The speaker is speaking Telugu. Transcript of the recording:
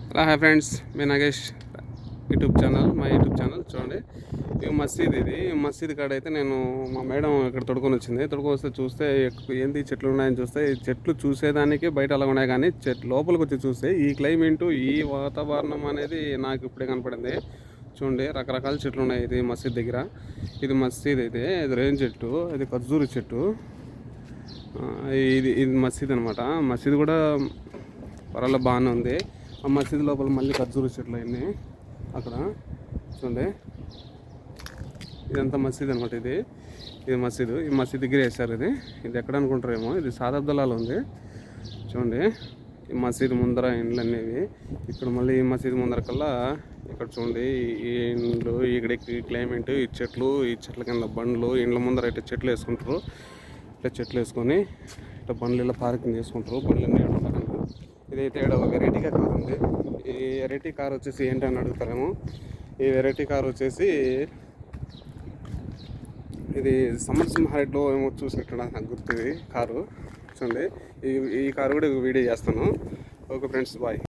హలో హాయ్ ఫ్రెండ్స్, మీ నాగేష్ యూట్యూబ్ ఛానల్, మా యూట్యూబ్ ఛానల్ చూడండి. ఈ మసీద్, ఇది మసీద్ కాడ అయితే నేను మా మేడం ఇక్కడ తొడుకొని వచ్చింది. తొడుకొని వస్తే చూస్తే ఏంటి చెట్లు ఉన్నాయని చూస్తే, ఈ చెట్లు చూసేదానికి బయట అలా ఉన్నాయి, కానీ చెట్లు లోపలికి వచ్చి చూస్తే ఈ క్లైమేటు, ఈ వాతావరణం అనేది నాకు ఇప్పుడే కనపడింది. చూడండి, రకరకాల చెట్లు ఉన్నాయి ఇది మసీద్ దగ్గర. ఇది మసీద్ అయితే ఇది రేణి చెట్టు, ఇది ఖర్జూరు చెట్టు. ఇది ఇది మసీద్ అనమాట. మసీద్ కూడా పర్వాలేదు, బాగానే ఉంది. ఆ మసీద్ లోపల మళ్ళీ ఖర్జూరు చెట్లు అన్నీ అక్కడ చూడండి. ఇదంతా మసీద్ అనమాట. ఇది మసీదు. ఈ మసీద్ దగ్గర వేశారు. ఇది ఎక్కడ అనుకుంటారేమో, ఇది సాదబ్దలాలో ఉంది చూడండి. ఈ మసీద్ ముందర ఇండ్లు అనేవి ఇక్కడ. మళ్ళీ ఈ మసీద్ ముందర కల్లా ఇక్కడ చూడండి, ఈ ఇండ్లు, ఇక్కడ క్లైమేట్, ఈ చెట్ల కింద బండ్లు, ఇండ్ల ముందర అయితే చెట్లు వేసుకుంటారు. ఇట్లా చెట్లు వేసుకొని ఇట్లా బండ్లు ఇలా పార్కింగ్ చేసుకుంటారు. బండ్లన్నీ పక్కన. ఇదైతే ఇక్కడ ఒక వెరైటీగా కార్ ఉంది. ఈ వెరైటీ కార్ వచ్చేసి ఏంటని అడుగుతారేమో. ఈ వెరైటీ కార్ వచ్చేసి ఇది సమర్సింహారెడ్డిలో ఏమో చూసినట్టు నాకు గుర్తుంది కారు చూడండి. ఈ కారు కూడా వీడియో చేస్తాను. Okay friends, bye.